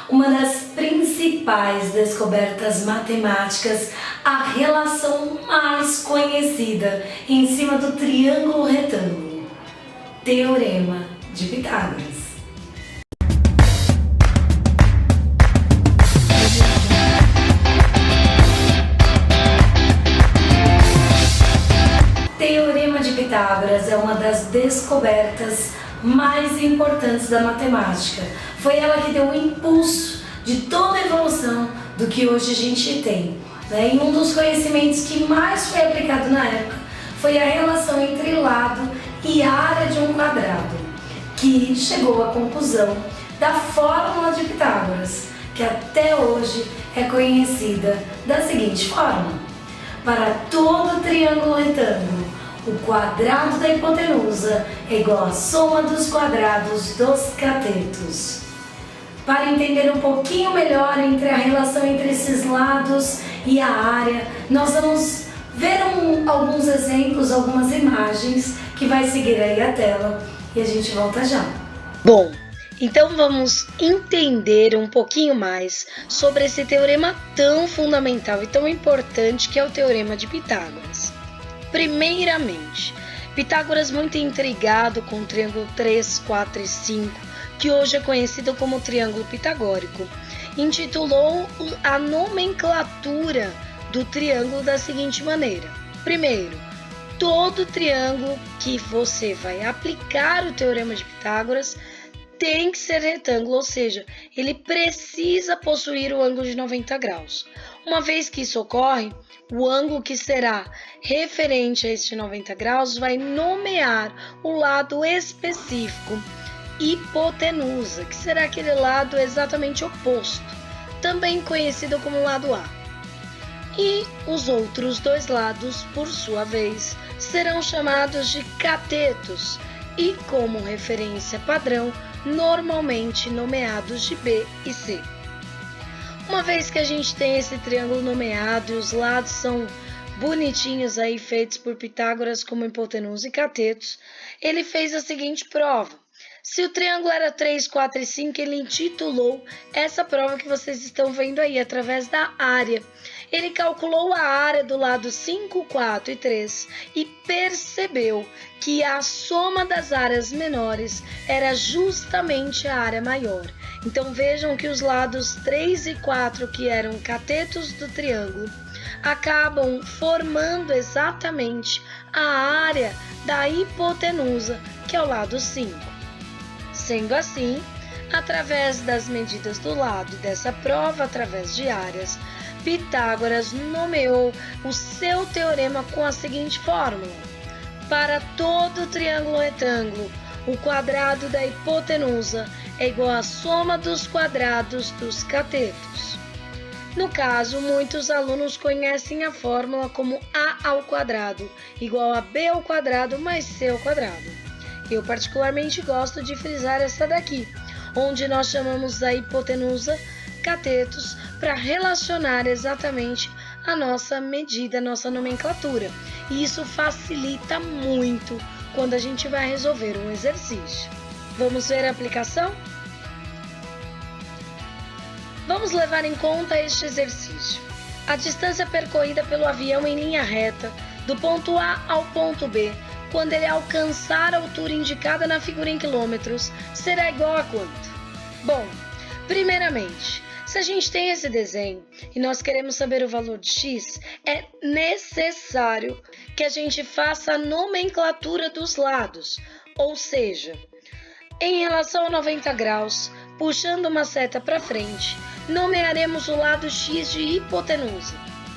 Uma das principais descobertas matemáticas, a relação mais conhecida em cima do triângulo retângulo, Teorema de Pitágoras. Teorema de Pitágoras é uma das descobertas mais importantes da matemática. Foi ela que deu o impulso de toda a evolução do que hoje a gente tem. E um dos conhecimentos que mais foi aplicado na época foi a relação entre lado e área de um quadrado, que chegou à conclusão da fórmula de Pitágoras, que até hoje é conhecida da seguinte forma: para todo triângulo retângulo, o quadrado da hipotenusa é igual à soma dos quadrados dos catetos. Para entender um pouquinho melhor entre a relação entre esses lados e a área, nós vamos ver alguns exemplos, algumas imagens que vai seguir aí a tela e a gente volta já. Bom, então vamos entender um pouquinho mais sobre esse teorema tão fundamental e tão importante que é o Teorema de Pitágoras. Primeiramente, Pitágoras, muito intrigado com o triângulo 3, 4 e 5, que hoje é conhecido como triângulo pitagórico, intitulou a nomenclatura do triângulo da seguinte maneira: primeiro, todo triângulo que você vai aplicar o Teorema de Pitágoras tem que ser retângulo, ou seja, ele precisa possuir o ângulo de 90 graus. Uma vez que isso ocorre, o ângulo que será referente a este 90 graus vai nomear o lado específico, hipotenusa, que será aquele lado exatamente oposto, também conhecido como lado A. E os outros dois lados, por sua vez, serão chamados de catetos e, como referência padrão, normalmente nomeados de B e C. Uma vez que a gente tem esse triângulo nomeado e os lados são bonitinhos aí feitos por Pitágoras como hipotenusa e catetos, ele fez a seguinte prova. Se o triângulo era 3, 4 e 5, ele intitulou essa prova que vocês estão vendo aí através da área. Ele calculou a área do lado 5, 4 e 3 e percebeu que a soma das áreas menores era justamente a área maior. Então vejam que os lados 3 e 4, que eram catetos do triângulo, acabam formando exatamente a área da hipotenusa, que é o lado 5. Sendo assim, através das medidas do lado dessa prova, através de áreas, Pitágoras nomeou o seu teorema com a seguinte fórmula: para todo triângulo retângulo, o quadrado da hipotenusa é igual à soma dos quadrados dos catetos. No caso, muitos alunos conhecem a fórmula como A ao quadrado igual a B ao quadrado mais C ao quadrado. Eu particularmente gosto de frisar essa daqui, onde nós chamamos a hipotenusa catetos para relacionar exatamente a nossa medida, a nossa nomenclatura. E isso facilita muito quando a gente vai resolver um exercício. Vamos ver a aplicação? Vamos levar em conta este exercício. A distância percorrida pelo avião em linha reta, do ponto A ao ponto B, quando ele alcançar a altura indicada na figura em quilômetros, será igual a quanto? Bom, primeiramente, se a gente tem esse desenho e nós queremos saber o valor de x, é necessário que a gente faça a nomenclatura dos lados, ou seja, em relação a 90 graus, puxando uma seta para frente, nomearemos o lado x de hipotenusa.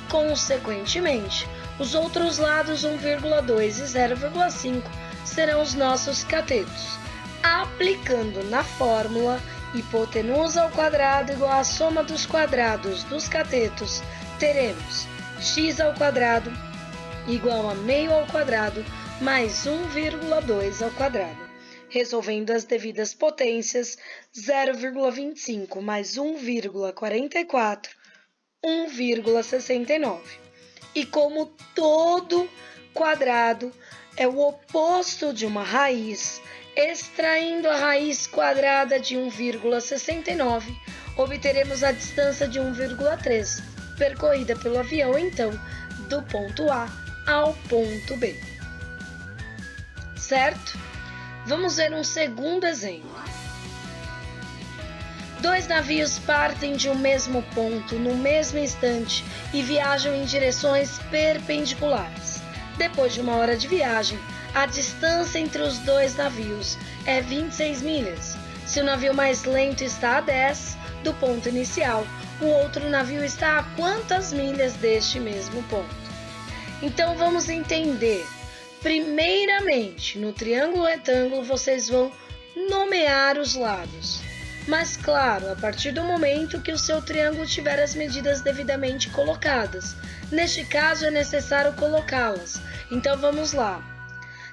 Consequentemente, os outros lados 1,2 e 0,5 serão os nossos catetos. Aplicando na fórmula, hipotenusa ao quadrado igual à soma dos quadrados dos catetos, teremos x ao quadrado igual a meio ao quadrado mais 1,2 ao quadrado. Resolvendo as devidas potências, 0,25 mais 1,44, 1,69. E como todo quadrado é o oposto de uma raiz, extraindo a raiz quadrada de 1,69, obteremos a distância de 1,3, percorrida pelo avião, então, do ponto A ao ponto B. Certo? Vamos ver um segundo exemplo. 2 navios partem de um mesmo ponto no mesmo instante e viajam em direções perpendiculares. Depois de 1 hora de viagem, a distância entre os 2 navios é 26 milhas. Se o navio mais lento está a 10 do ponto inicial, o outro navio está a quantas milhas deste mesmo ponto? Então vamos entender. Primeiramente, no triângulo retângulo, vocês vão nomear os lados. Mas claro, a partir do momento que o seu triângulo tiver as medidas devidamente colocadas. Neste caso é necessário colocá-las. Então vamos lá.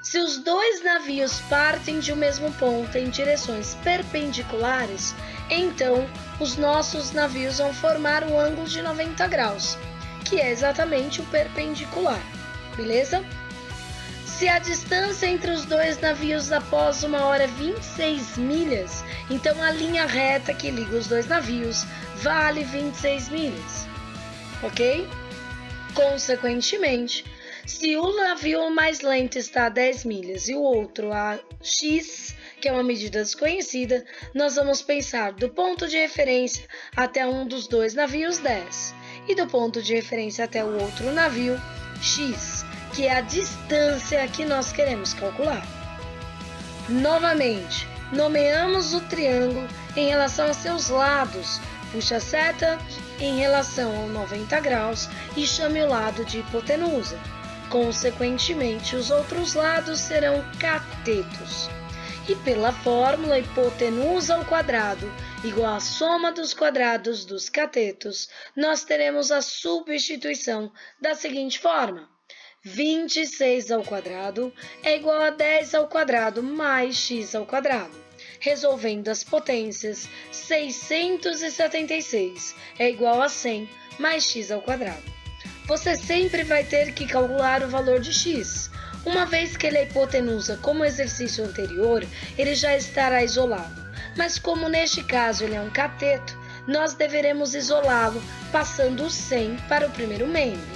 Se os 2 navios partem de um mesmo ponto em direções perpendiculares, então os nossos navios vão formar um ângulo de 90 graus, que é exatamente o perpendicular, beleza? Se a distância entre os 2 navios após 1 hora é 26 milhas, então a linha reta que liga os 2 navios vale 26 milhas, ok? Consequentemente, se o navio mais lento está a 10 milhas e o outro a x, que é uma medida desconhecida, nós vamos pensar do ponto de referência até um dos 2 navios 10 e do ponto de referência até o outro navio x, que é a distância que nós queremos calcular. Novamente, nomeamos o triângulo em relação a seus lados, puxe a seta em relação ao 90 graus e chame o lado de hipotenusa. Consequentemente, os outros lados serão catetos. E pela fórmula hipotenusa ao quadrado igual à soma dos quadrados dos catetos, nós teremos a substituição da seguinte forma. 26 ao quadrado é igual a 10 ao quadrado mais x ao quadrado. Resolvendo as potências, 676 é igual a 100 mais x ao quadrado. Você sempre vai ter que calcular o valor de x. Uma vez que ele é hipotenusa como o exercício anterior, ele já estará isolado. Mas como neste caso ele é um cateto, nós deveremos isolá-lo passando o 100 para o primeiro membro,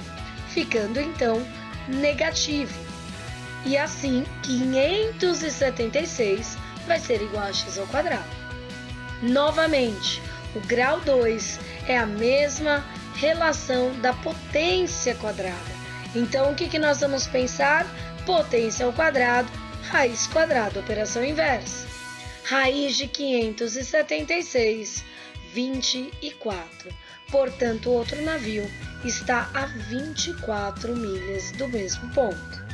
ficando então negativo. E assim, 576 vai ser igual a x ao quadrado. Novamente, o grau 2 é a mesma relação da potência quadrada. Então, o que nós vamos pensar? Potência ao quadrado, raiz quadrada, operação inversa. Raiz de 576, 24. Portanto, o outro navio está a 24 milhas do mesmo ponto.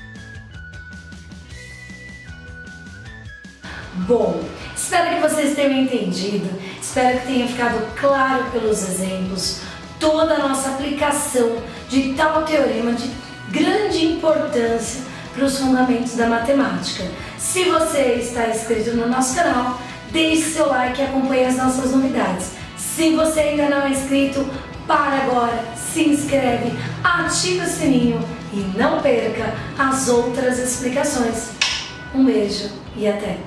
Bom, espero que vocês tenham entendido, espero que tenha ficado claro pelos exemplos toda a nossa aplicação de tal teorema de grande importância para os fundamentos da matemática. Se você está inscrito no nosso canal, deixe seu like e acompanhe as nossas novidades. Se você ainda não é inscrito, para agora, se inscreve, ativa o sininho e não perca as outras explicações. Um beijo e até!